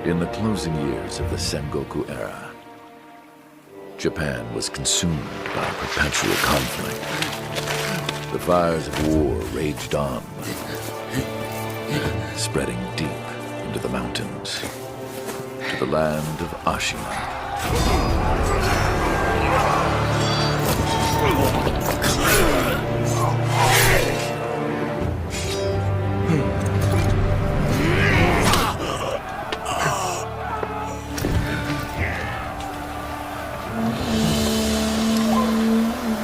In the closing years of the Sengoku era, Japan was consumed by perpetual conflict. The fires of war raged on, spreading deep into the mountains, to the land of Ashina.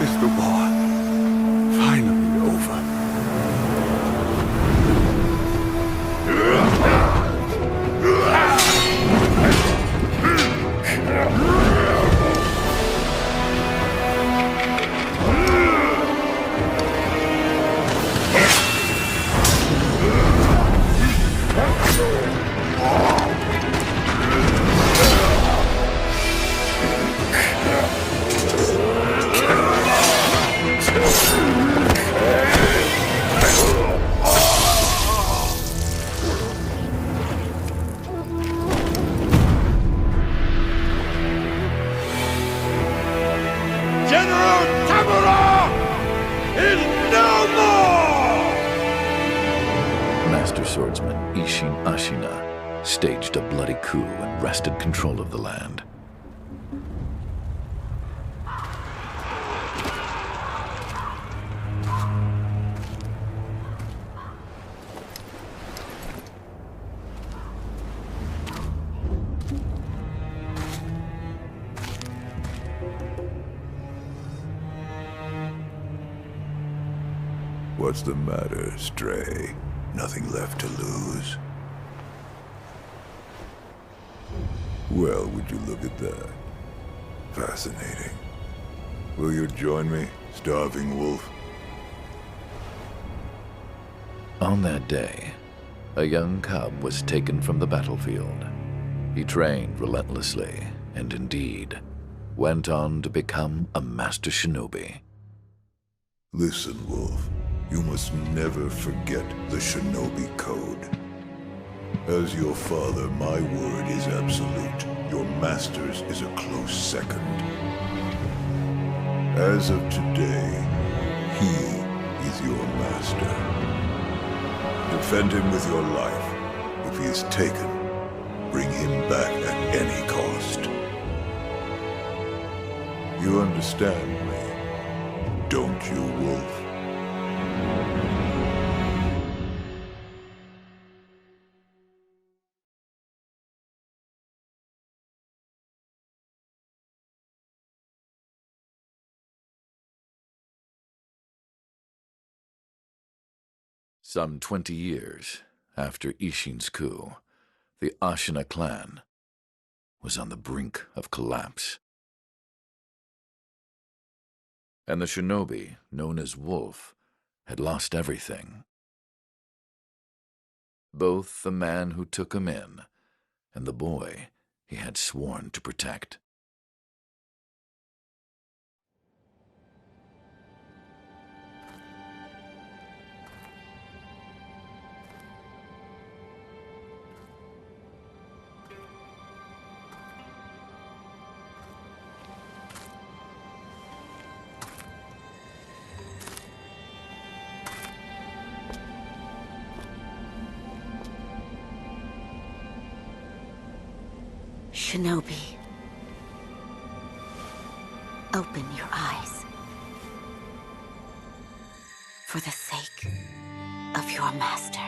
Is the war finally over? Master swordsman Isshin Ashina staged a bloody coup and wrested control of the land. What's the matter, Stray? Nothing left to lose? Well, would you look at that? Fascinating. Will you join me, starving wolf? On that day, a young cub was taken from the battlefield. He trained relentlessly, and indeed, went on to become a master shinobi. Listen, Wolf. You must never forget the Shinobi Code. As your father, my word is absolute. Your master's is a close second. As of today, he is your master. Defend him with your life. If he is taken, bring him back at any cost. You understand me, don't you, Wolf? Some 20 years after Isshin's coup, the Ashina clan was on the brink of collapse. And the shinobi, known as Wolf, had lost everything. Both the man who took him in and the boy he had sworn to protect. Shinobi, open your eyes. For the sake of your master.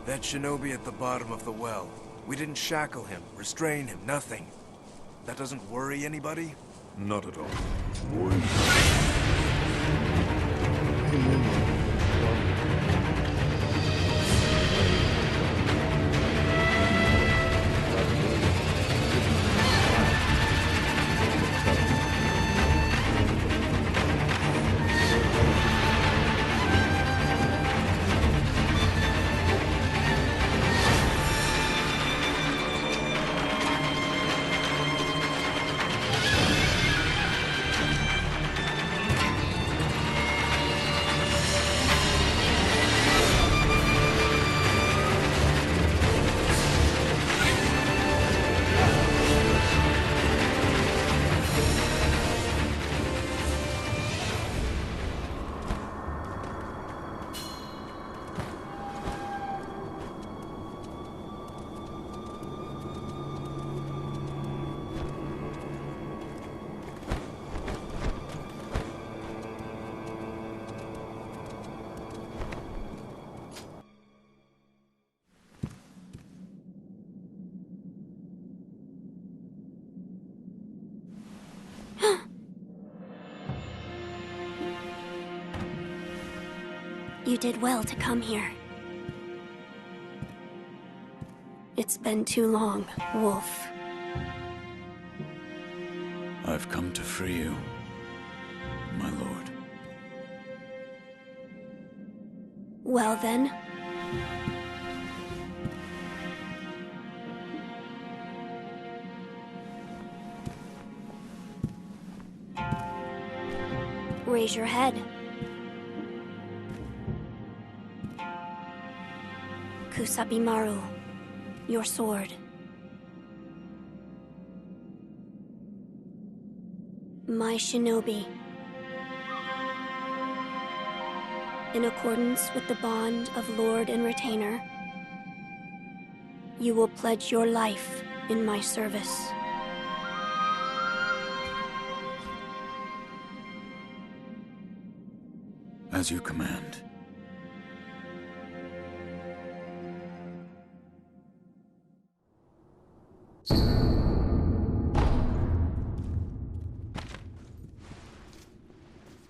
That shinobi at the bottom of the well. We didn't shackle him, restrain him, nothing. That doesn't worry anybody? Not at all. You did well to come here. It's been too long, Wolf. I've come to free you, my lord. Well then. Raise your head. Kusabimaru, your sword. My shinobi. In accordance with the bond of lord and retainer, you will pledge your life in my service. As you command.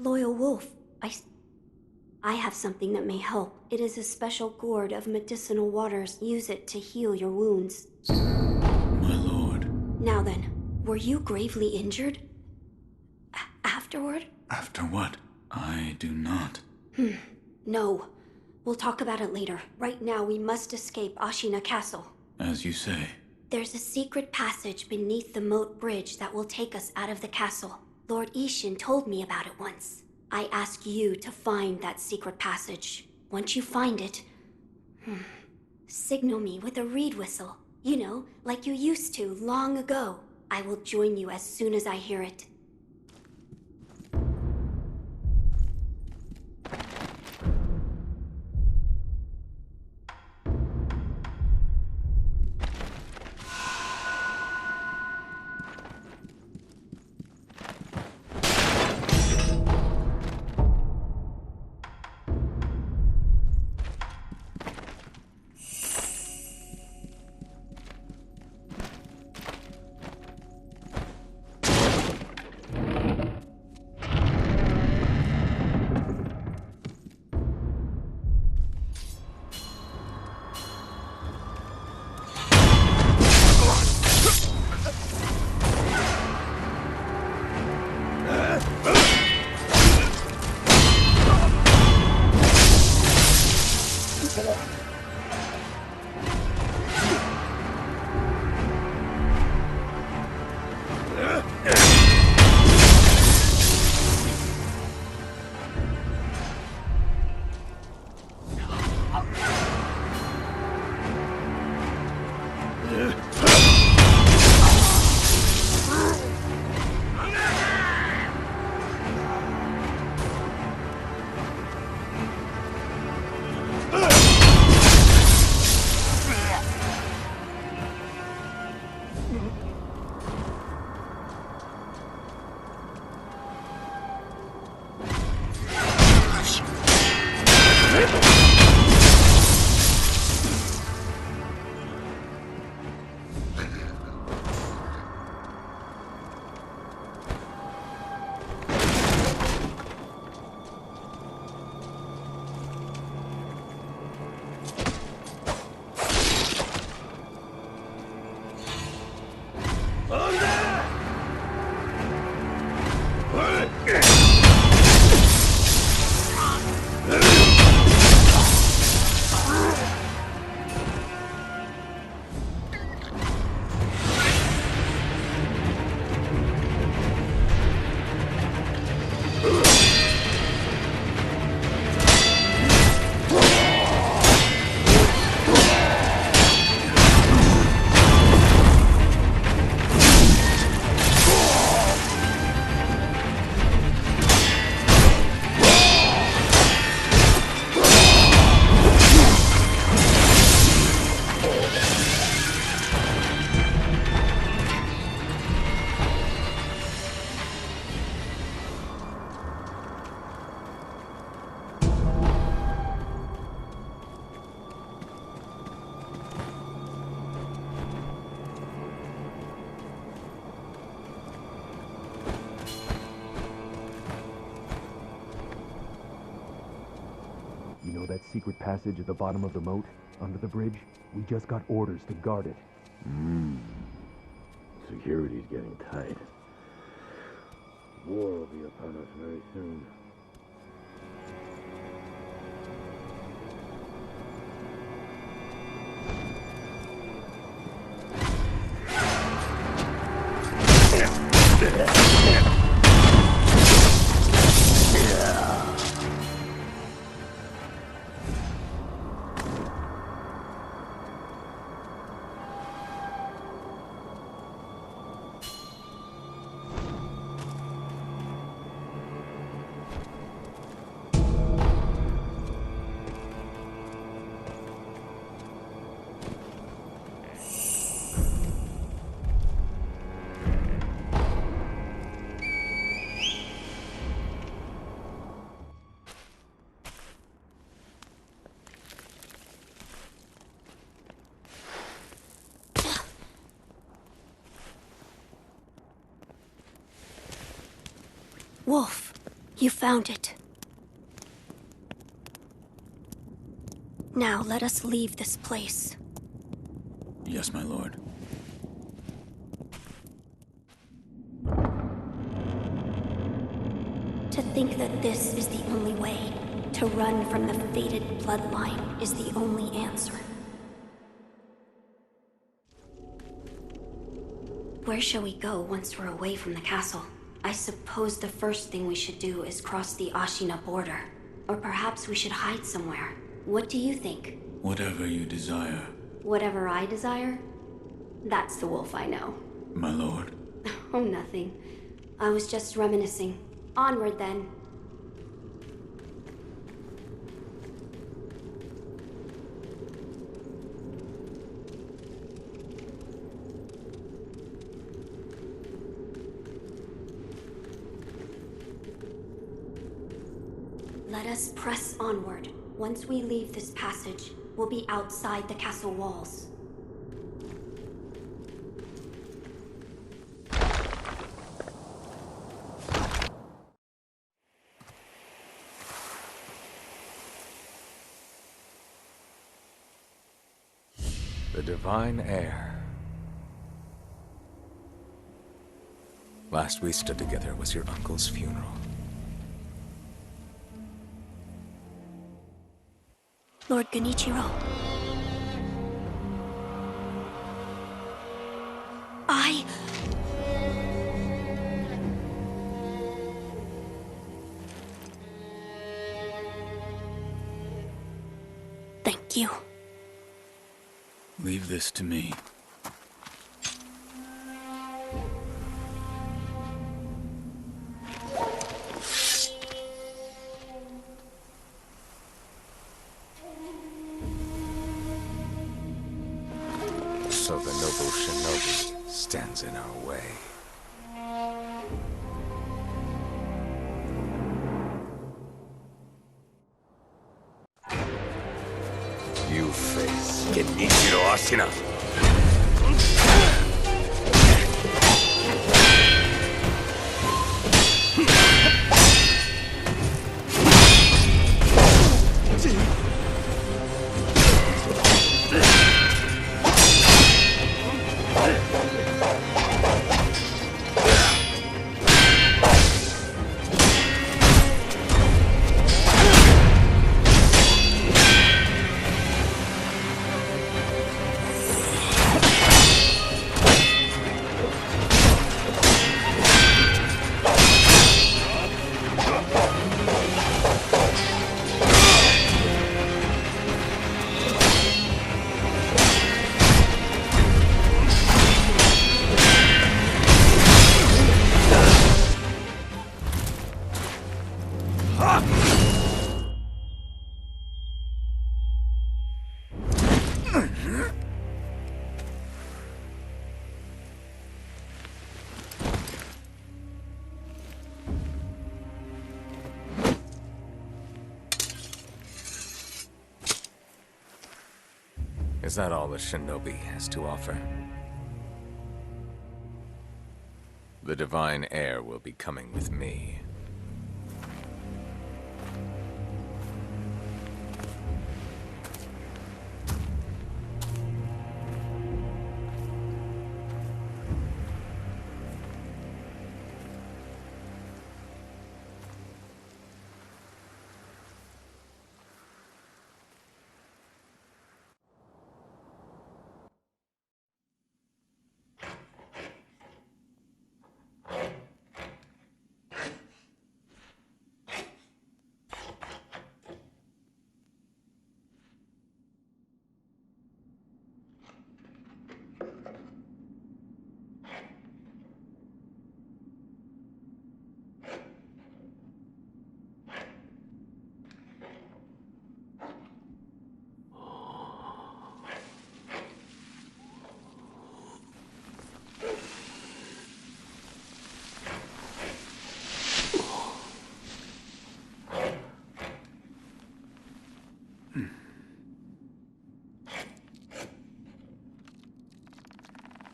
Loyal Wolf, I have something that may help. It is a special gourd of medicinal waters. Use it to heal your wounds. My lord. Now then, were you gravely injured? Afterward? After what? I do not. No. We'll talk about it later. Right now, we must escape Ashina Castle. As you say. There's a secret passage beneath the moat bridge that will take us out of the castle. Lord Isshin told me about it once. I ask you to find that secret passage. Once you find it, signal me with a reed whistle. You know, like you used to long ago. I will join you as soon as I hear it. You know that secret passage at the bottom of the moat, under the bridge? We just got orders to guard it. Security's getting tight. War will be upon us very soon. Wolf, you found it. Now let us leave this place. Yes, my lord. To think that this is the only way, to run from the fated bloodline, is the only answer. Where shall we go once we're away from the castle? I suppose the first thing we should do is cross the Ashina border. Or perhaps we should hide somewhere. What do you think? Whatever you desire, Whatever I desire? That's the wolf I know. my lord. Oh, nothing. I was just reminiscing. Onward, then. Let us press onward. Once we leave this passage, we'll be outside the castle walls. The divine heir. Last we stood together was your uncle's funeral. Lord Genichiro. Thank you. Leave this to me. So the noble Shinobi stands in our way. You face Genichiro Ashina. Is that all the Shinobi has to offer? The divine heir will be coming with me.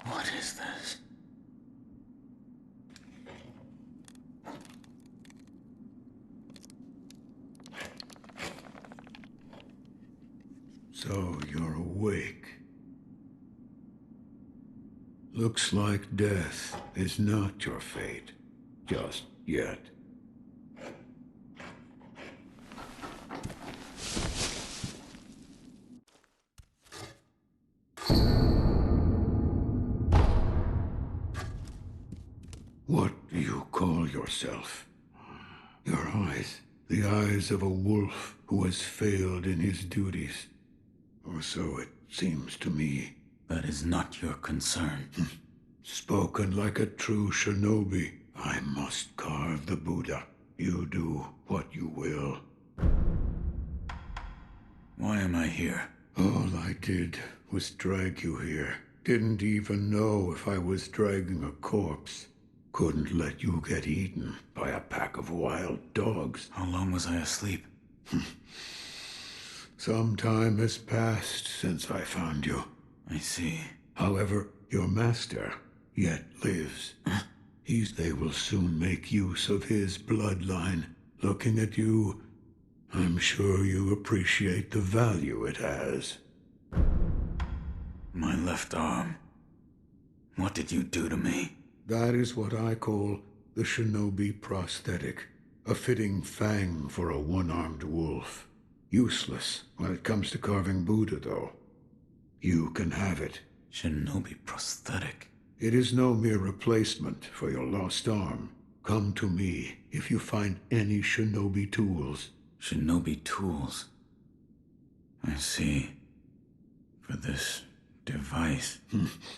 What is this? So you're awake. Looks like death is not your fate. Just yet. What do you call yourself? Your eyes, the eyes of a wolf who has failed in his duties. Or so it seems to me. That is not your concern. Spoken like a true shinobi. I must carve the Buddha. You do what you will. Why am I here? All I did was drag you here. Didn't even know if I was dragging a corpse. Couldn't let you get eaten by a pack of wild dogs. How long was I asleep? Some time has passed since I found you. I see. However, your master yet lives. They will soon make use of his bloodline. Looking at you, I'm sure you appreciate the value it has. My left arm. What did you do to me? That is what I call the Shinobi prosthetic. A fitting fang for a one-armed wolf. Useless when it comes to carving Buddha, though. You can have it. Shinobi prosthetic. It is no mere replacement for your lost arm. Come to me if you find any Shinobi tools. Shinobi tools. I see. For this device.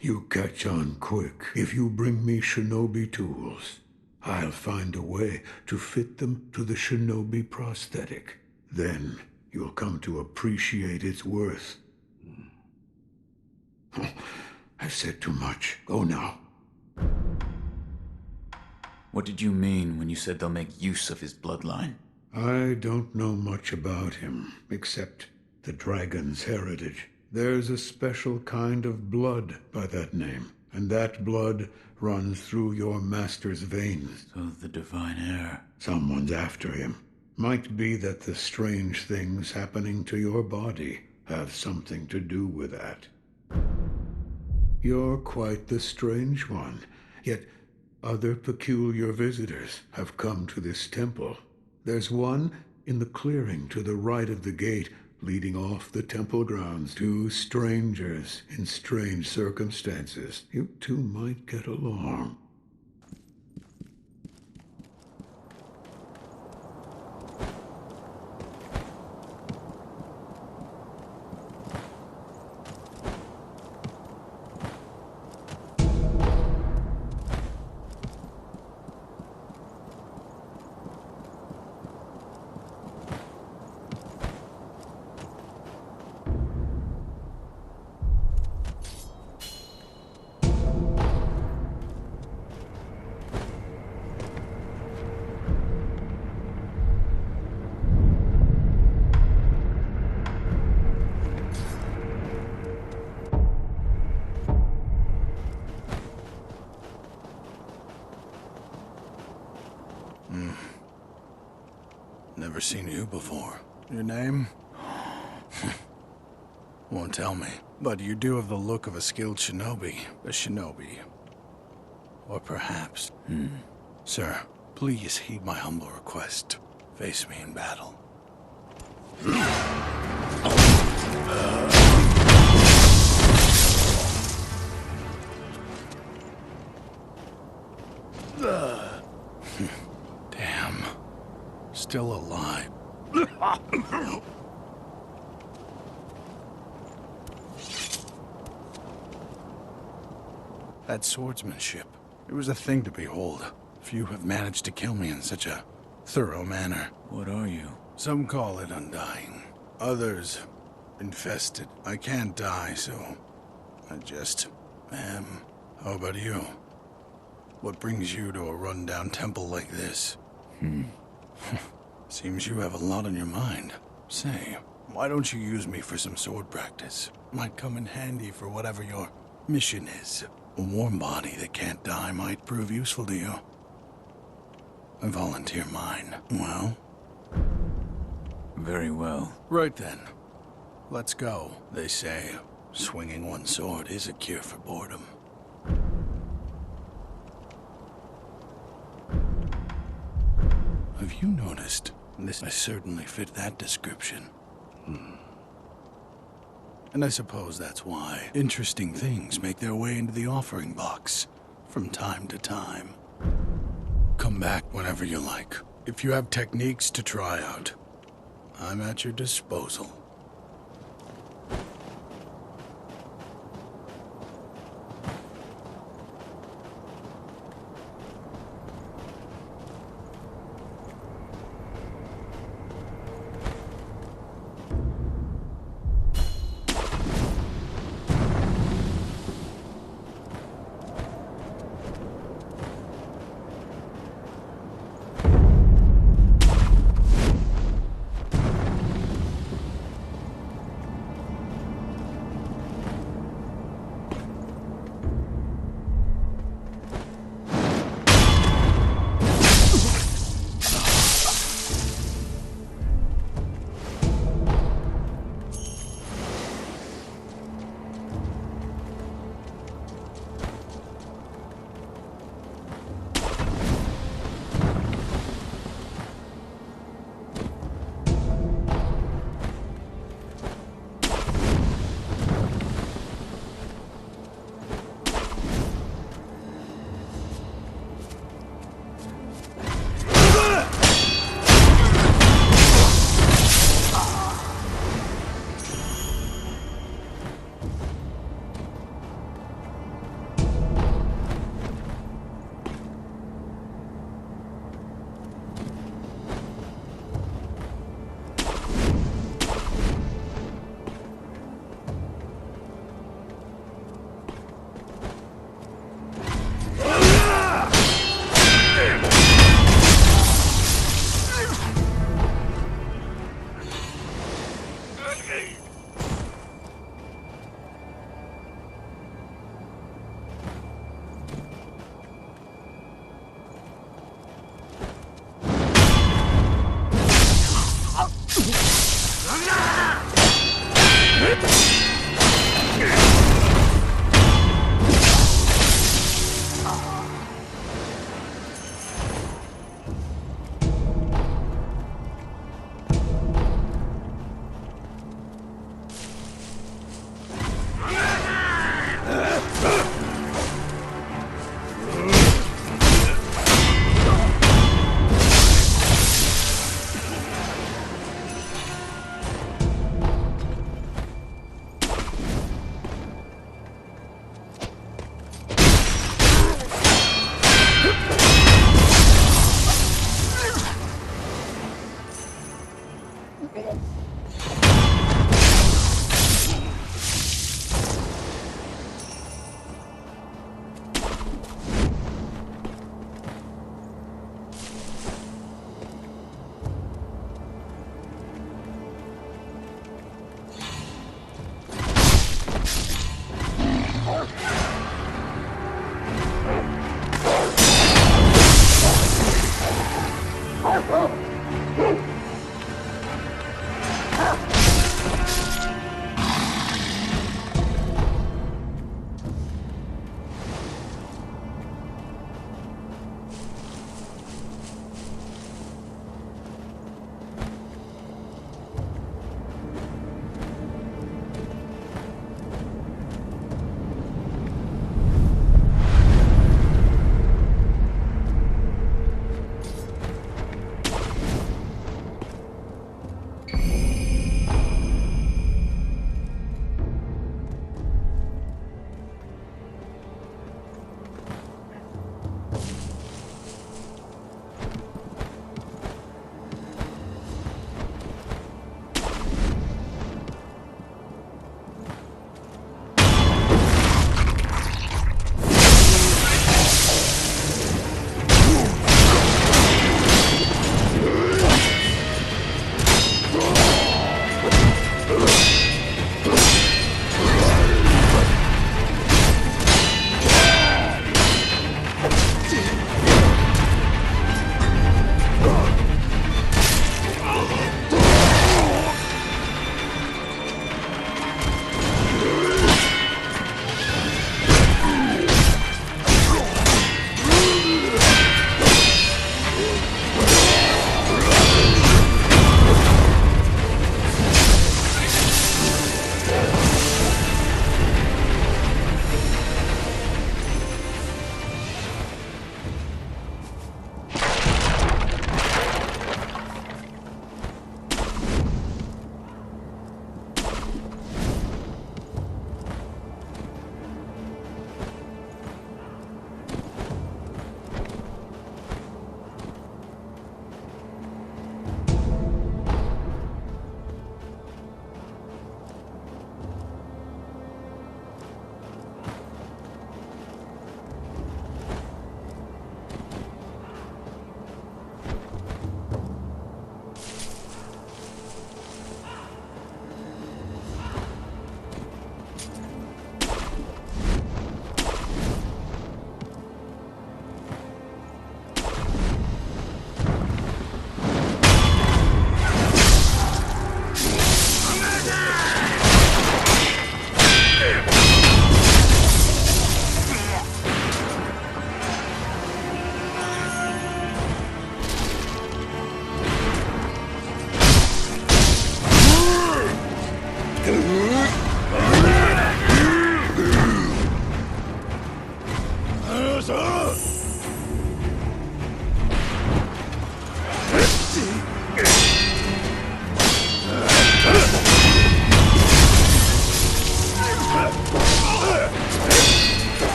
You catch on quick. If you bring me Shinobi tools, I'll find a way to fit them to the Shinobi prosthetic. Then you'll come to appreciate its worth. I've said too much. Go now. What did you mean when you said they'll make use of his bloodline? I don't know much about him, except the dragon's heritage. There's a special kind of blood by that name, and that blood runs through your master's veins. So the divine heir. Someone's after him. Might be that the strange things happening to your body have something to do with that. You're quite the strange one, yet other peculiar visitors have come to this temple. There's one in the clearing to the right of the gate, leading off the temple grounds. Two strangers in strange circumstances. You two might get along. Never seen you before. Your name? Won't tell me. But you do have the look of a skilled shinobi. A shinobi. Or perhaps... Sir, please heed my humble request. Face me in battle. Damn. Still alive. That swordsmanship. It was a thing to behold. Few have managed to kill me in such a thorough manner. What are you? Some call it undying. Others, infested. I can't die, so I just am. How about you? What brings you to a rundown temple like this? Seems you have a lot on your mind. Say, Why don't you use me for some sword practice? Might come in handy for whatever your mission is. A warm body that can't die might prove useful to you. I volunteer mine. Well? Very well. Right then. Let's go. They say swinging one sword is a cure for boredom. Have you noticed? I certainly fit that description. And I suppose that's why interesting things make their way into the offering box from time to time. Come back whenever you like. If you have techniques to try out, I'm at your disposal.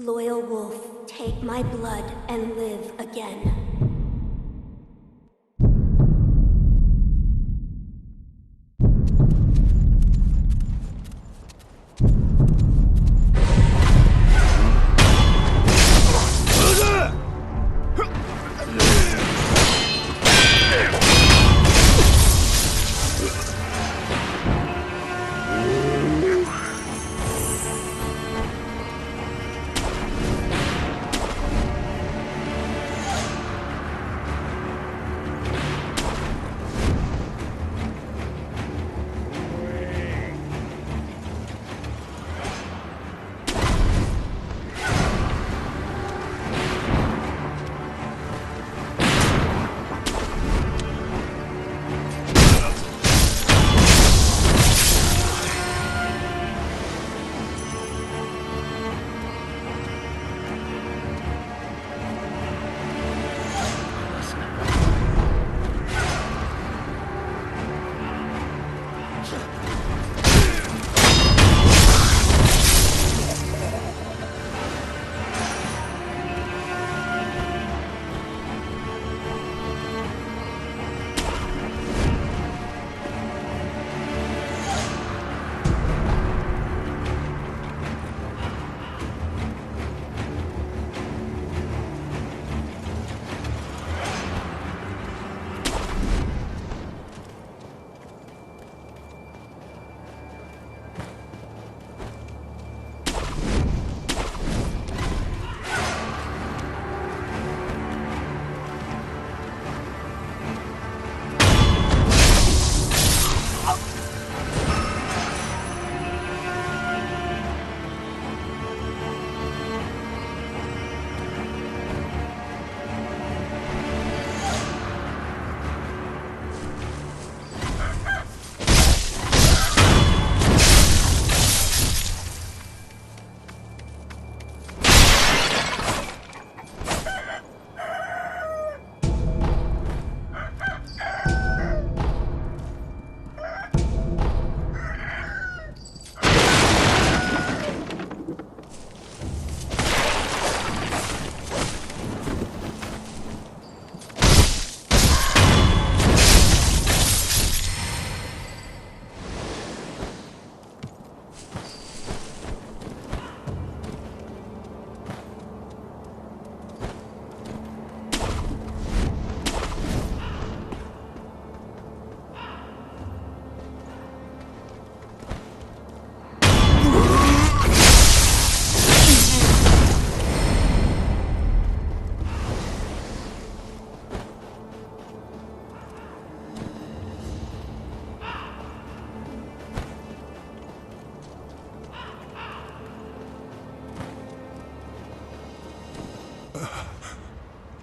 Loyal wolf, take my blood and live again.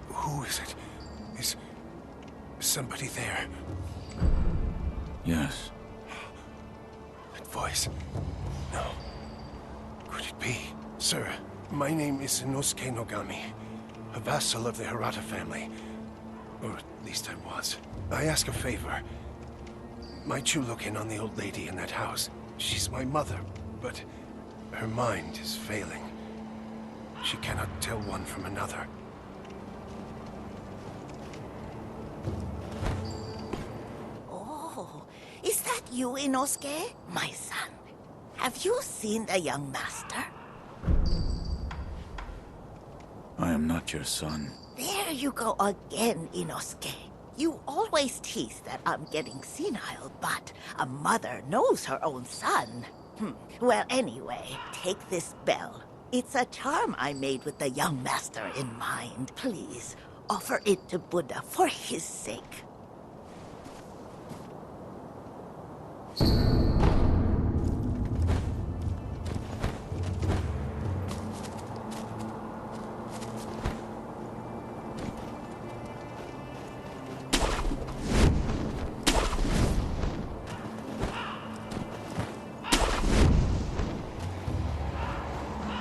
Who is it? Is somebody there? Yes. That voice. No. Could it be? Sir, my name is Inosuke Nogami, a vassal of the Hirata family. Or at least I was. I ask a favor. Might you look in on the old lady in that house? She's my mother, but her mind is failing. She cannot tell one from another. Oh, is that you, Inosuke? My son. Have you seen the young master? I am not your son. There you go again, Inosuke. You always tease that I'm getting senile, but a mother knows her own son. Well, anyway, take this bell. It's a charm I made with the young master in mind. Please, offer it to Buddha for his sake.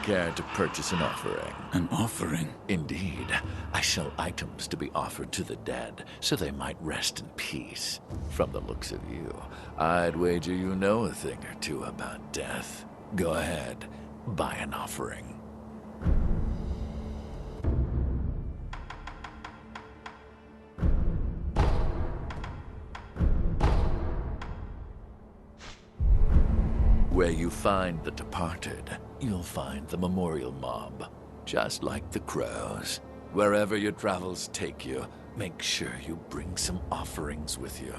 Care to purchase an offering? An offering? Indeed. I sell items to be offered to the dead, so they might rest in peace. From the looks of you, I'd wager you know a thing or two about death. Go ahead, buy an offering. find the departed, you'll find the memorial mob. Just like the crows. Wherever your travels take you, make sure you bring some offerings with you.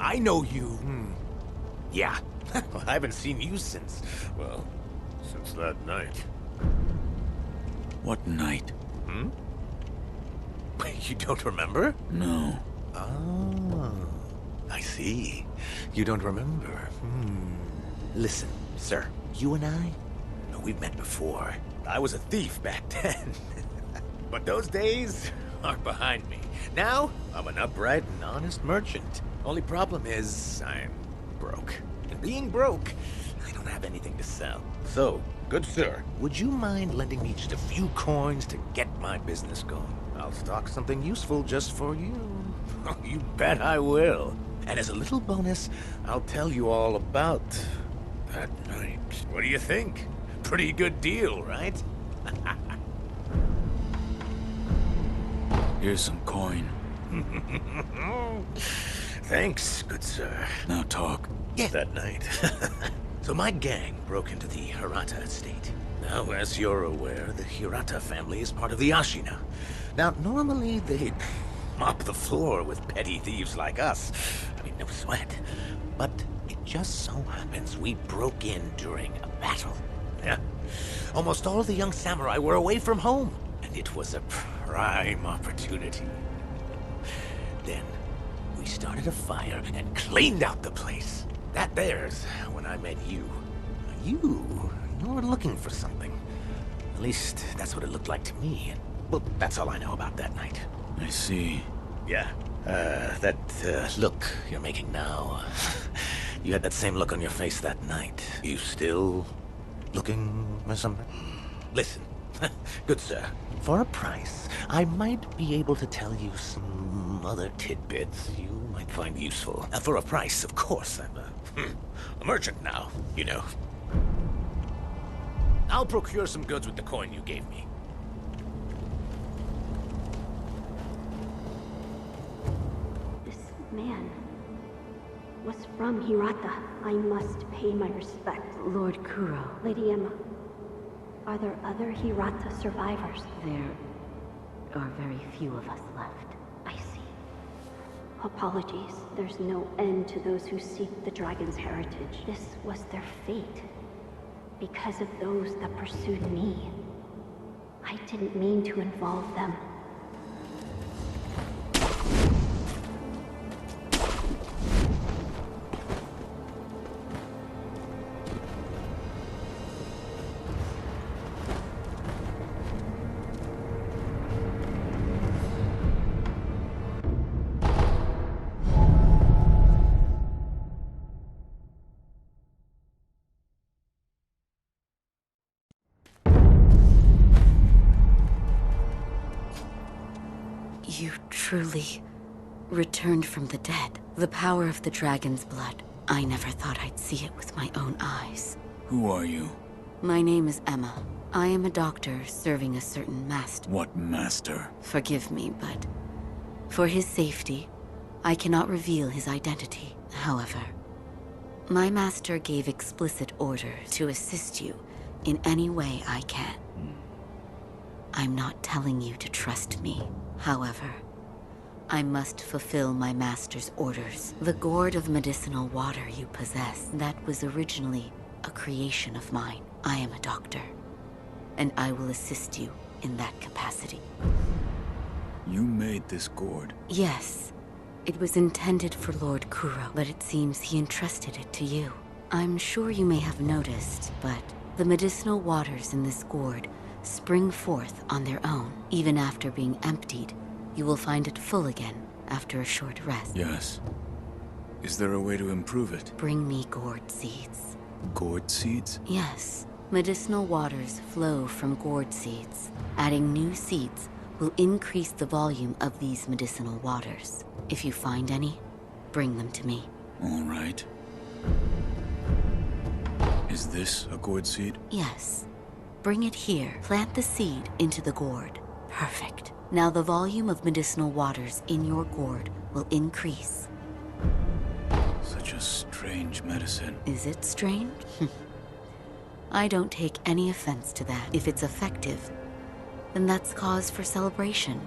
I know you. Yeah. I haven't seen you since, well, since that night. What night? You don't remember? No. Oh, I see. You don't remember. Listen, sir, you and I, we've met before. I was a thief back then. But those days are behind me. Now, I'm an upright and honest merchant. Only problem is, I'm broke. And being broke, I don't have anything to sell. So, good sir, would you mind lending me just a few coins to get my business going? I'll stock something useful just for you. You bet I will. And as a little bonus, I'll tell you all about that night. What do you think? Pretty good deal, right? Here's some coin. Thanks, good sir. Now talk. Yeah, that night. So my gang broke into the Hirata estate. Now, as you're aware, the Hirata family is part of the Ashina. Now, normally they'd mop the floor with petty thieves like us. I mean, no sweat. But it just so happens we broke in during a battle. Yeah. Almost all of the young samurai were away from home, and it was a prime opportunity. Then, we started a fire and cleaned out the place. That there's when I met you. You were looking for something. At least, that's what it looked like to me. And, well, that's all I know about that night. I see. Yeah. That look you're making now. You had that same look on your face that night. You still looking for something? Listen, Good sir. For a price, I might be able to tell you some other tidbits you might find useful. For a price, of course. I'm a merchant now, you know. I'll procure some goods with the coin you gave me. This man was from Hirata. I must pay my respects. Lord Kuro. Lady Emma, are there other Hirata survivors? There are very few of us left. I see. Apologies. There's no end to those who seek the dragon's heritage. This was their fate. Because of those that pursued me. I didn't mean to involve them. You truly returned from the dead. The power of the dragon's blood. I never thought I'd see it with my own eyes. Who are you? My name is Emma. I am a doctor serving a certain master. What master? Forgive me, but for his safety, I cannot reveal his identity. However, my master gave explicit orders to assist you in any way I can. I'm not telling you to trust me. However, I must fulfill my master's orders. The gourd of medicinal water you possess, that was originally a creation of mine. I am a doctor, and I will assist you in that capacity. You made this gourd? Yes. It was intended for Lord Kuro, but it seems he entrusted it to you. I'm sure you may have noticed, but the medicinal waters in this gourd spring forth on their own. Even after being emptied, you will find it full again after a short rest. Yes. Is there a way to improve it? Bring me gourd seeds. Gourd seeds? Yes. Medicinal waters flow from gourd seeds. Adding new seeds will increase the volume of these medicinal waters. If you find any, bring them to me. All right. Is this a gourd seed? Yes. Bring it here. Plant the seed into the gourd. Perfect. Now the volume of medicinal waters in your gourd will increase. Such a strange medicine. Is it strange? I don't take any offense to that. If it's effective, then that's cause for celebration,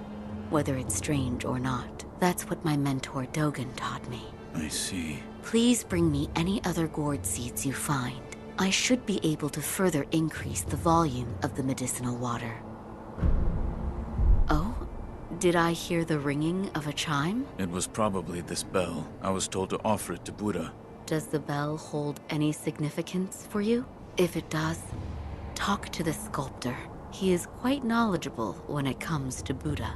whether it's strange or not. That's what my mentor Dogen taught me. I see. Please bring me any other gourd seeds you find. I should be able to further increase the volume of the medicinal water. Oh? Did I hear the ringing of a chime? It was probably this bell. I was told to offer it to Buddha. Does the bell hold any significance for you? If it does, talk to the sculptor. He is quite knowledgeable when it comes to Buddha.